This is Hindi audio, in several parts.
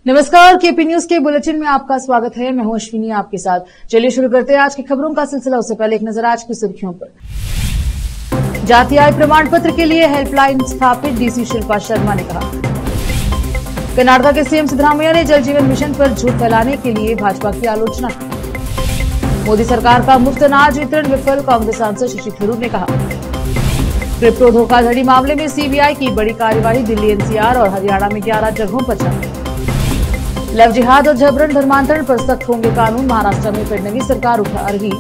नमस्कार, केपी न्यूज के बुलेटिन में आपका स्वागत है। मैं हूं अश्विनी आपके साथ। चलिए शुरू करते हैं आज की खबरों का सिलसिला। उससे पहले एक नजर आज की सुर्खियों पर। जाति आय प्रमाण पत्र के लिए हेल्पलाइन स्थापित, डीसी शिल्पा शर्मा ने कहा। कर्नाटक के सीएम सिद्धरामैया ने जल जीवन मिशन पर झूठ फैलाने के लिए भाजपा की आलोचना की। मोदी सरकार का मुफ्त अनाज वितरण विफल, कांग्रेस सांसद शशि थरूर ने कहा। क्रिप्टो धोखाधड़ी मामले में सीबीआई की बड़ी कार्यवाही, दिल्ली, एनसीआर और हरियाणा में 11 जगहों पर छापे। लव जिहाद और जबरन धर्मांतरण पर सख्त होंगे कानून, महाराष्ट्र में फडणवीस सरकार उठा रही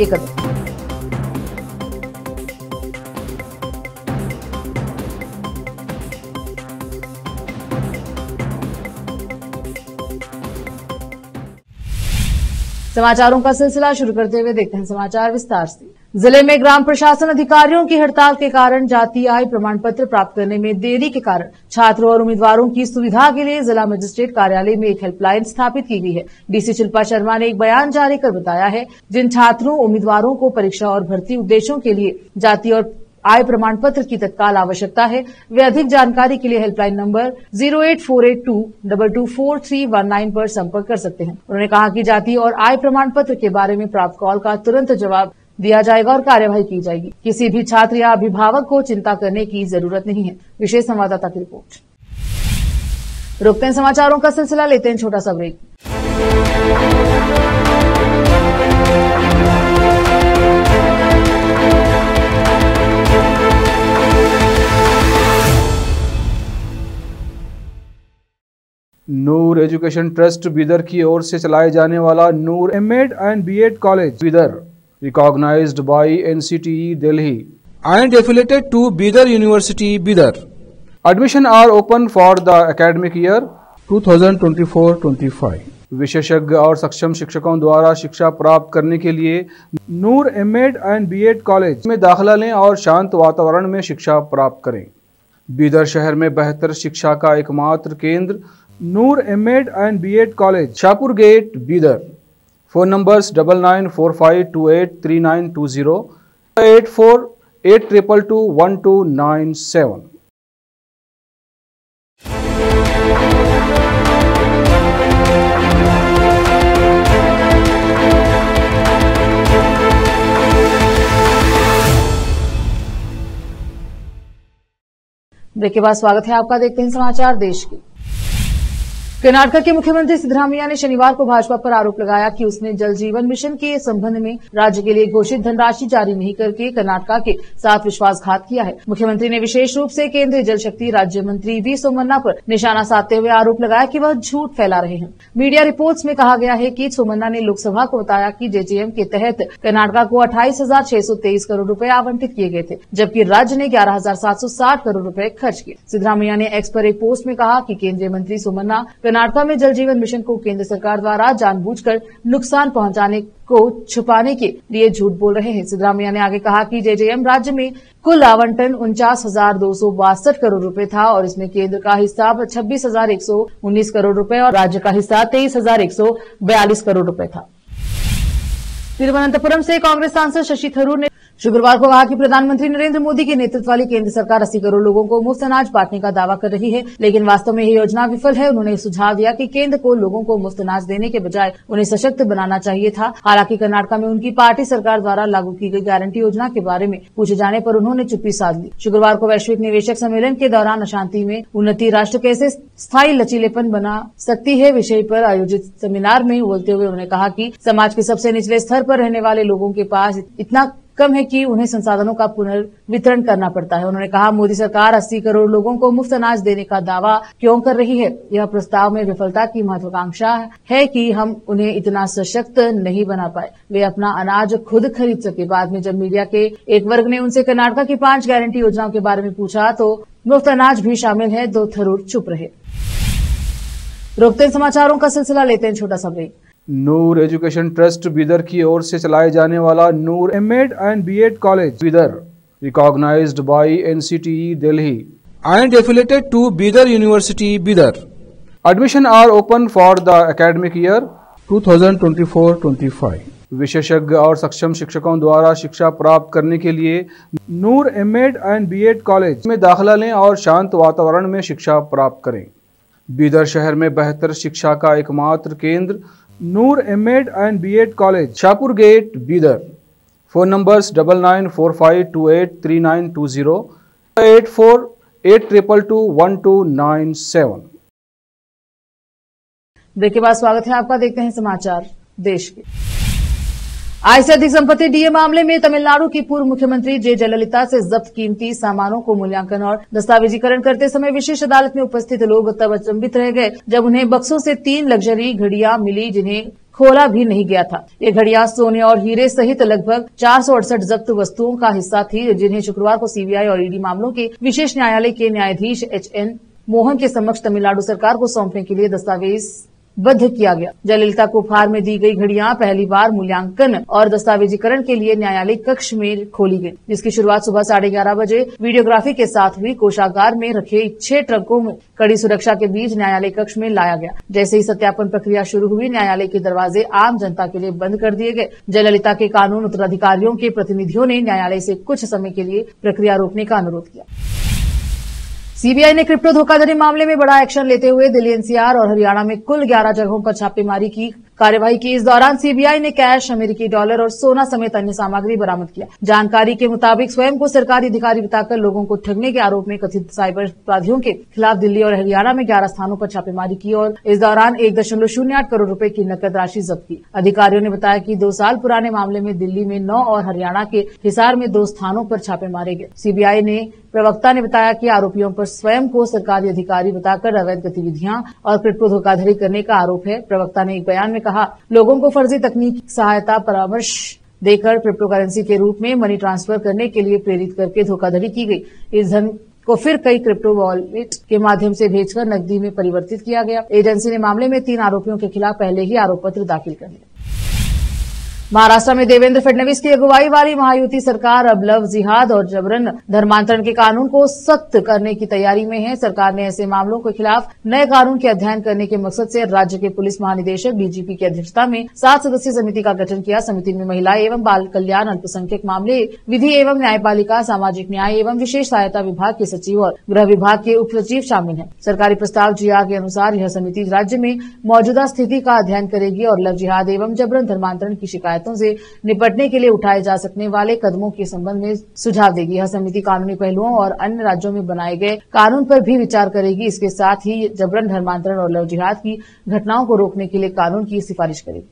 ये कदम। समाचारों का सिलसिला शुरू करते हुए देखते हैं समाचार विस्तार से। जिले में ग्राम प्रशासन अधिकारियों की हड़ताल के कारण जाति आय प्रमाण पत्र प्राप्त करने में देरी के कारण छात्रों और उम्मीदवारों की सुविधा के लिए जिला मजिस्ट्रेट कार्यालय में एक हेल्पलाइन स्थापित की गई है। डीसी शिल्पा शर्मा ने एक बयान जारी कर बताया है, जिन छात्रों उम्मीदवारों को परीक्षा और भर्ती उद्देश्यों के लिए जाति और आय प्रमाण पत्र की तत्काल आवश्यकता है, वे अधिक जानकारी के लिए हेल्पलाइन नंबर 08482224319 पर संपर्क कर सकते हैं। उन्होंने कहा कि जाति और आय प्रमाण पत्र के बारे में प्राप्त कॉल का तुरंत जवाब दिया जाएगा और कार्यवाही की जाएगी। किसी भी छात्र या अभिभावक को चिंता करने की जरूरत नहीं है। विशेष संवाददाता की रिपोर्ट। रुकते हैं समाचारों का सिलसिला, लेते हैं छोटा सा break. Noor education trust Bidar की ओर से चलाए जाने वाला Noor MEd and BEd college Bidar, recognized by NCTE Delhi and affiliated to Bidar University, Bidar. Admission are open for the academic year 2024-25. विशेषज्ञ और सक्षम शिक्षकों द्वारा शिक्षा प्राप्त करने के लिए नूर एमएड एंड बीएड कॉलेज में दाखिला लें और शांत वातावरण में शिक्षा प्राप्त करें। बीदर शहर में बेहतर शिक्षा का एकमात्र केंद्र Noor MEd and BEd college, Shahpur gate, Bidar. Phone numbers 9945283920, 8482221297। Break के बाद स्वागत है आपका। देखते हैं समाचार देश के। कर्नाटक के मुख्यमंत्री सिद्धरामैया ने शनिवार को भाजपा पर आरोप लगाया कि उसने जल जीवन मिशन के संबंध में राज्य के लिए घोषित धनराशि जारी नहीं करके कर्नाटक के साथ विश्वासघात किया है। मुख्यमंत्री ने विशेष रूप से केंद्रीय जल शक्ति राज्य मंत्री वी सोमन्ना पर निशाना साधते हुए आरोप लगाया कि वह झूठ फैला रहे हैं। मीडिया रिपोर्ट्स में कहा गया है कि सोमन्ना ने लोकसभा को बताया कि जेजेएम के तहत कर्नाटक को 28,623 करोड़ रुपए आवंटित किए गए थे, जबकि राज्य ने 11,760 करोड़ रुपए खर्च किए। सिद्धरामैया ने एक्स पर एक पोस्ट में कहा कि केंद्रीय मंत्री सोमन्ना कर्नाटक में जल जीवन मिशन को केंद्र सरकार द्वारा जानबूझकर नुकसान पहुंचाने को छुपाने के लिए झूठ बोल रहे हैं। सिद्धरामैया ने आगे कहा कि जेजेएम राज्य में कुल आवंटन 49,262 करोड़ रुपए था और इसमें केंद्र का हिस्सा 26,119 करोड़ रुपए और राज्य का हिस्सा 23,142 करोड़ रुपए था। तिरुवनंतपुरम से कांग्रेस सांसद शशि थरूर ने शुक्रवार को कहा कि प्रधानमंत्री नरेंद्र मोदी के नेतृत्व वाली केंद्र सरकार 80 करोड़ लोगों को मुफ्त अनाज बांटने का दावा कर रही है, लेकिन वास्तव में यह योजना विफल है। उन्होंने सुझाव दिया कि केंद्र को लोगों को मुफ्त अनाज देने के बजाय उन्हें सशक्त बनाना चाहिए था। हालांकि कर्नाटक में उनकी पार्टी सरकार द्वारा लागू की गई गारंटी योजना के बारे में पूछे जाने पर उन्होंने चुप्पी साध ली। शुक्रवार को वैश्विक निवेशक सम्मेलन के दौरान अशांति में उन्नति राष्ट्र कैसे स्थायी लचीलेपन बना सकती है विषय पर आयोजित सेमिनार में बोलते हुए उन्होंने कहा कि समाज के सबसे निचले स्तर पर रहने वाले लोगों के पास इतना कम है कि उन्हें संसाधनों का पुनर्वितरण करना पड़ता है। उन्होंने कहा, मोदी सरकार 80 करोड़ लोगों को मुफ्त अनाज देने का दावा क्यों कर रही है? यह प्रस्ताव में विफलता की महत्वाकांक्षा है कि हम उन्हें इतना सशक्त नहीं बना पाए वे अपना अनाज खुद खरीद सके। बाद में जब मीडिया के एक वर्ग ने उनसे कर्नाटक की 5 गारंटी योजनाओं के बारे में पूछा तो मुफ्त अनाज भी शामिल है, तो थरूर चुप रहे। रोकते समाचारों का सिलसिला, लेते हैं छोटा सा break. Noor education trust Bidar की ओर से चलाए जाने वाला Noor MEd and BEd college Bidar, recognized by NCTE Delhi and affiliated to Bidar University, Bidar. Admission are open for the academic year 2024-25. विशेषज्ञ और सक्षम शिक्षकों द्वारा शिक्षा प्राप्त करने के लिए नूर एमएड एंड बीएड कॉलेज में दाखिला लें और शांत वातावरण में शिक्षा प्राप्त करें। बीदर शहर में बेहतर शिक्षा का एकमात्र केंद्र Noor MEd and BEd college, Shahpur gate, Bidar. Phone numbers 9945283920, 8482221297। Break के बाद स्वागत है आपका। देखते हैं समाचार देश के। आय से अधिक संपत्ति डीए मामले में तमिलनाडु की पूर्व मुख्यमंत्री जे जयललिता से जब्त कीमती सामानों को मूल्यांकन और दस्तावेजीकरण करते समय विशेष अदालत में उपस्थित लोग तब अचंभित रह गए जब उन्हें बक्सों से 3 लग्जरी घड़ियां मिली जिन्हें खोला भी नहीं गया था। ये घड़ियां सोने और हीरे सहित लगभग 468 जब्त वस्तुओं का हिस्सा थी, जिन्हें शुक्रवार को सीबीआई और ईडी मामलों के विशेष न्यायालय के न्यायाधीश एचएन मोहन के समक्ष तमिलनाडु सरकार को सौंपने के लिए दस्तावेज बद्ध किया गया। जयललिता को उपहार में दी गई घड़ियां पहली बार मूल्यांकन और दस्तावेजीकरण के लिए न्यायालय कक्ष में खोली गई, जिसकी शुरुआत सुबह 11:30 बजे वीडियोग्राफी के साथ हुई। कोषागार में रखे 6 ट्रकों में कड़ी सुरक्षा के बीच न्यायालय कक्ष में लाया गया। जैसे ही सत्यापन प्रक्रिया शुरू हुई, न्यायालय के दरवाजे आम जनता के लिए बंद कर दिए गए। जयललिता के कानून उत्तराधिकारियों के प्रतिनिधियों ने न्यायालय से कुछ समय के लिए प्रक्रिया रोकने का अनुरोध किया। सीबीआई ने क्रिप्टो धोखाधड़ी मामले में बड़ा एक्शन लेते हुए दिल्ली, एनसीआर और हरियाणा में कुल 11 जगहों पर छापेमारी की कार्यवाही की। इस दौरान सीबीआई ने कैश, अमेरिकी डॉलर और सोना समेत अन्य सामग्री बरामद किया। जानकारी के मुताबिक स्वयं को सरकारी अधिकारी बताकर लोगों को ठगने के आरोप में कथित साइबर अपराधियों के खिलाफ दिल्ली और हरियाणा में 11 स्थानों पर छापेमारी की और इस दौरान 1.08 करोड़ रुपए की नकद राशि जब्त की। अधिकारियों ने बताया कि 2 साल पुराने मामले में दिल्ली में 9 और हरियाणा के हिसार में 2 स्थानों पर छापे मारे गए। सीबीआई ने प्रवक्ता ने बताया कि आरोपियों पर स्वयं को सरकारी अधिकारी बताकर अवैध गतिविधियां और क्रिप्टो धोखाधड़ी करने का आरोप है। प्रवक्ता ने एक बयान में कहा, लोगों को फर्जी तकनीकी सहायता परामर्श देकर क्रिप्टो करेंसी के रूप में मनी ट्रांसफर करने के लिए प्रेरित करके धोखाधड़ी की गई। इस धन को फिर कई क्रिप्टो वॉलेट के माध्यम से भेजकर नकदी में परिवर्तित किया गया। एजेंसी ने मामले में 3 आरोपियों के खिलाफ पहले ही आरोप पत्र दाखिल कर लिया। महाराष्ट्र में देवेंद्र फडणवीस की अगुवाई वाली महायुति सरकार अब लव जिहाद और जबरन धर्मांतरण के कानून को सख्त करने की तैयारी में है। सरकार ने ऐसे मामलों के खिलाफ नए कानून के अध्ययन करने के मकसद से राज्य के पुलिस महानिदेशक डीजीपी की अध्यक्षता में 7 सदस्यीय समिति का गठन किया। समिति में महिला एवं बाल कल्याण, अल्पसंख्यक मामले, विधि एवं न्यायपालिका, सामाजिक न्याय एवं विशेष सहायता विभाग के सचिव और गृह विभाग के उप सचिव शामिल हैं। सरकारी प्रस्ताव जीआर के अनुसार यह समिति राज्य में मौजूदा स्थिति का अध्ययन करेगी और लव जिहाद एवं जबरन धर्मांतरण की शिकायतों से निपटने के लिए उठाए जा सकने वाले कदमों के संबंध में सुझाव देगी। यह समिति कानूनी पहलुओं और अन्य राज्यों में बनाए गए कानून पर भी विचार करेगी। इसके साथ ही जबरन धर्मांतरण और लव जिहाद की घटनाओं को रोकने के लिए कानून की सिफारिश करेगी।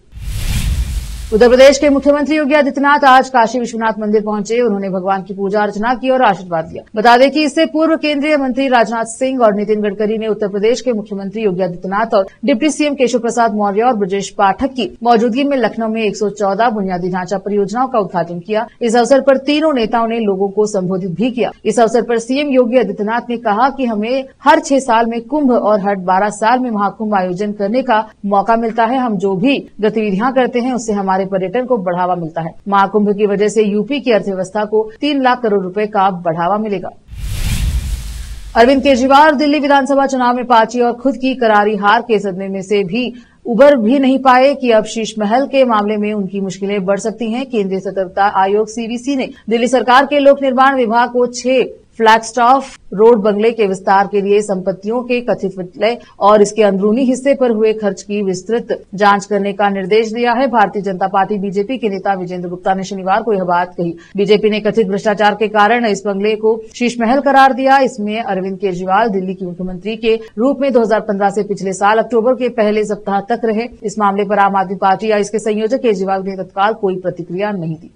उत्तर प्रदेश के मुख्यमंत्री योगी आदित्यनाथ आज काशी विश्वनाथ मंदिर पहुंचे। उन्होंने भगवान की पूजा अर्चना की और आशीर्वाद दिया। बता दें कि इससे पूर्व केंद्रीय मंत्री राजनाथ सिंह और नितिन गडकरी ने उत्तर प्रदेश के मुख्यमंत्री योगी आदित्यनाथ और डिप्टी सीएम केशव प्रसाद मौर्य और ब्रजेश पाठक की मौजूदगी में लखनऊ में 114 बुनियादी ढांचा परियोजनाओं का उद्घाटन किया। इस अवसर पर तीनों नेताओं ने लोगों को संबोधित भी किया। इस अवसर पर सीएम योगी आदित्यनाथ ने कहा कि हमें हर 6 साल में कुंभ और हर 12 साल में महाकुंभ आयोजन करने का मौका मिलता है। हम जो भी गतिविधियां करते हैं उससे हमारे पर्यटन को बढ़ावा मिलता है। महाकुंभ की वजह से यूपी की अर्थव्यवस्था को 3 लाख करोड़ रुपए का बढ़ावा मिलेगा। अरविंद केजरीवाल दिल्ली विधानसभा चुनाव में पार्टी और खुद की करारी हार के सदमे में से भी उबर भी नहीं पाए कि अब शीश महल के मामले में उनकी मुश्किलें बढ़ सकती हैं। केंद्रीय सतर्कता आयोग सीवीसी ने दिल्ली सरकार के लोक निर्माण विभाग को 6 फ्लैगस्टॉफ रोड बंगले के विस्तार के लिए संपत्तियों के कथित विलय और इसके अंदरूनी हिस्से पर हुए खर्च की विस्तृत जांच करने का निर्देश दिया है। भारतीय जनता पार्टी बीजेपी के नेता विजेंद्र गुप्ता ने शनिवार को यह बात कही। बीजेपी ने कथित भ्रष्टाचार के कारण इस बंगले को शीश महल करार दिया। इसमें अरविंद केजरीवाल दिल्ली के मुख्यमंत्री के रूप में 2015 से पिछले साल अक्टूबर के पहले सप्ताह तक रहे। इस मामले पर आम आदमी पार्टी या इसके संयोजक केजरीवाल ने तत्काल कोई प्रतिक्रिया नहीं दी।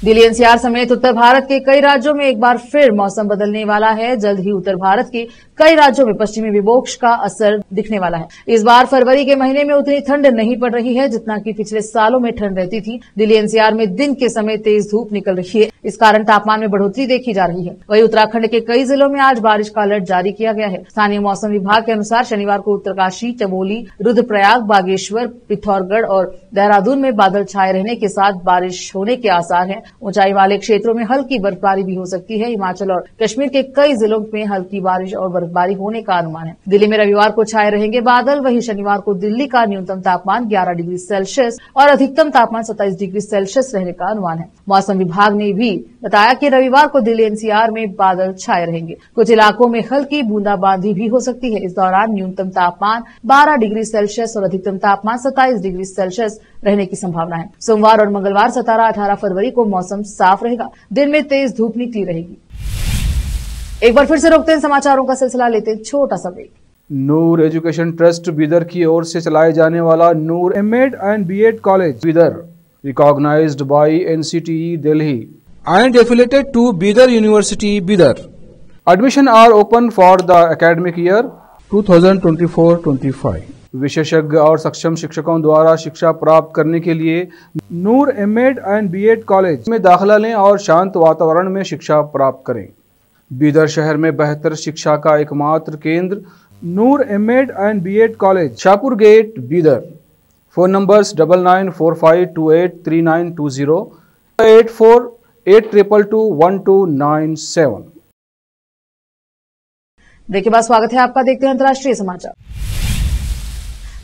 दिल्ली एनसीआर समेत उत्तर भारत के कई राज्यों में एक बार फिर मौसम बदलने वाला है। जल्द ही उत्तर भारत के कई राज्यों में पश्चिमी विक्षोभ का असर दिखने वाला है। इस बार फरवरी के महीने में उतनी ठंड नहीं पड़ रही है जितना कि पिछले सालों में ठंड रहती थी। दिल्ली एनसीआर में दिन के समय तेज धूप निकल रही है। इस कारण तापमान में बढ़ोतरी देखी जा रही है। वहीं उत्तराखंड के कई जिलों में आज बारिश का अलर्ट जारी किया गया है। स्थानीय मौसम विभाग के अनुसार शनिवार को उत्तरकाशी, चमोली, रुद्रप्रयाग, बागेश्वर, पिथौरागढ़ और देहरादून में बादल छाए रहने के साथ बारिश होने के आसार हैं। ऊंचाई वाले क्षेत्रों में हल्की बर्फबारी भी हो सकती है। हिमाचल और कश्मीर के कई जिलों में हल्की बारिश और बर्फबारी होने का अनुमान है। दिल्ली में रविवार को छाए रहेंगे बादल। वहीं शनिवार को दिल्ली का न्यूनतम तापमान 11 डिग्री सेल्सियस और अधिकतम तापमान 27 डिग्री सेल्सियस रहने का अनुमान है। मौसम विभाग ने भी बताया कि रविवार को दिल्ली एनसीआर में बादल छाए रहेंगे। कुछ इलाकों में हल्की बूंदाबांदी भी हो सकती है। इस दौरान न्यूनतम तापमान 12 डिग्री सेल्सियस और अधिकतम तापमान 27 डिग्री सेल्सियस रहने की संभावना है। सोमवार और मंगलवार 17-18 फरवरी को मौसम साफ रहेगा। दिन में तेज धूप निकली रहेगी। एक बार फिर से रोकते हैं समाचारों का सिलसिला, लेते हैं छोटा सा break. Noor education trust Bidar की ओर से चलाए जाने वाला Noor MEd and BEd college Bidar, recognized by NCTE Delhi and affiliated to Bidar University, Bidar. Admission are open for the academic year 2024-25. विशेषज्ञ और सक्षम शिक्षकों द्वारा शिक्षा प्राप्त करने के लिए नूर एमएड एंड बीएड कॉलेज में दाखिला लें और शांत वातावरण में शिक्षा प्राप्त करें। बीदर शहर में बेहतर शिक्षा का एकमात्र केंद्र Noor MEd and BEd college, Shahpur gate, Bidar. Phone numbers 9945283920, 8482221297। Break के बाद स्वागत है आपका। देखते हैं अंतर्राष्ट्रीय समाचार।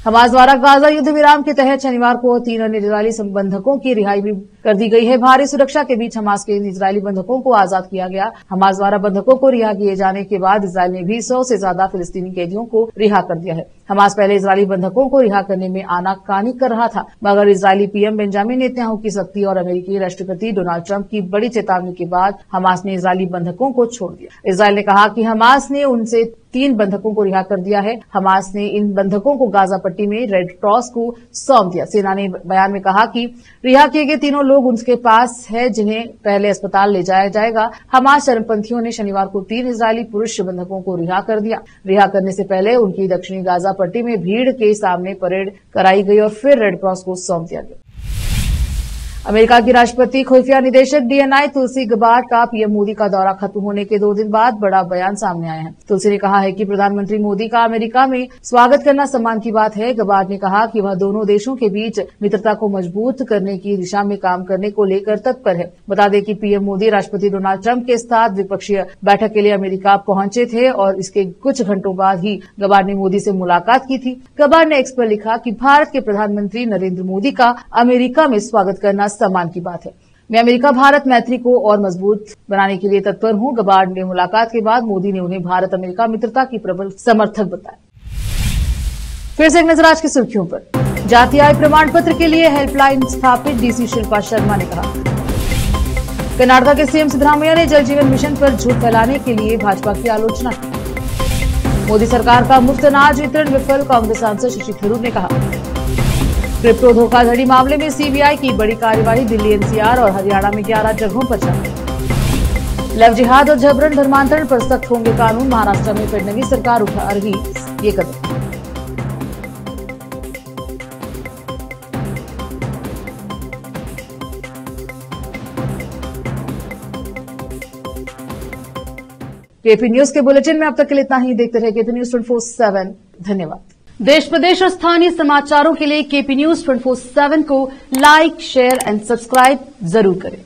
हमास द्वारा गाजा युद्ध विराम के तहत शनिवार को 3 अन्य इजरायली बंधकों की रिहाई भी कर दी गई है। भारी सुरक्षा के बीच हमास के इन इजरायली बंधकों को आजाद किया गया। हमास द्वारा बंधकों को रिहा किए जाने के बाद इजरायल ने भी 100 से ज्यादा फिलिस्तीनी कैदियों को रिहा कर दिया है। हमास पहले इजरायली बंधकों को रिहा करने में आनाकानी कर रहा था, मगर इजरायली पीएम बेंजामिन नेतन्याहू की सख्ती और अमेरिकी राष्ट्रपति डोनाल्ड ट्रंप की बड़ी चेतावनी के बाद हमास ने इजरायली बंधकों को छोड़ दिया। इजरायल ने कहा कि हमास ने उनसे 3 बंधकों को रिहा कर दिया है। हमास ने इन बंधकों को गाजा पट्टी में रेड क्रॉस को सौंप दिया। सेना ने बयान में कहा कि रिहा किए गए तीनों लोग उनके पास है, जिन्हें पहले अस्पताल ले जाया जाएगा। हमास चरमपंथियों ने शनिवार को 3 इजरायली पुरुष बंधकों को रिहा कर दिया। रिहा करने से पहले उनकी दक्षिणी गाजा पट्टी में भीड़ के सामने परेड कराई गई और फिर रेड क्रॉस को सौंप दिया गया। अमेरिका की राष्ट्रपति खुफिया निदेशक डीएनआई तुलसी गबार्ड का पीएम मोदी का दौरा खत्म होने के 2 दिन बाद बड़ा बयान सामने आया है। तुलसी ने कहा है कि प्रधानमंत्री मोदी का अमेरिका में स्वागत करना सम्मान की बात है। गबार्ड ने कहा कि वह दोनों देशों के बीच मित्रता को मजबूत करने की दिशा में काम करने को लेकर तत्पर है। बता दें कि पीएम मोदी राष्ट्रपति डोनाल्ड ट्रंप के साथ द्विपक्षीय बैठक के लिए अमेरिका पहुंचे थे और इसके कुछ घंटों बाद ही गबार्ड ने मोदी से मुलाकात की थी। गबार्ड ने एक्स पर लिखा कि भारत के प्रधानमंत्री नरेंद्र मोदी का अमेरिका में स्वागत करना सम्मान की बात है। मैं अमेरिका भारत मैत्री को और मजबूत बनाने के लिए तत्पर हूं। गबार्ड ने मुलाकात के बाद मोदी ने उन्हें भारत अमेरिका मित्रता की प्रबल समर्थक बताया। फिर से एक नजर आज की सुर्खियों पर। जाति आय प्रमाण पत्र के लिए हेल्पलाइन स्थापित, डीसी शिल्पा शर्मा ने कहा। कर्नाटक के सीएम सिद्धरामैया ने जल जीवन मिशन पर झूठ फैलाने के लिए भाजपा की आलोचना की। मोदी सरकार का मुफ्त अनाज वितरण विफल, कांग्रेस सांसद शशि थरूर ने कहा। क्रिप्टो धोखाधड़ी मामले में सीबीआई की बड़ी कार्यवाही, दिल्ली एनसीआर और हरियाणा में 11 जगहों पर छापे। लव जिहाद और जबरन धर्मांतरण पर सख्त होंगे कानून, महाराष्ट्र में फडणवीस सरकार उठा रही ये कदम। केपी न्यूज के बुलेटिन में अब तक के लिए इतना ही। देखते रहे केपी न्यूज 24/7। धन्यवाद। देश प्रदेश और स्थानीय समाचारों के लिए केपी न्यूज 24/7 को लाइक, शेयर एंड सब्सक्राइब जरूर करें।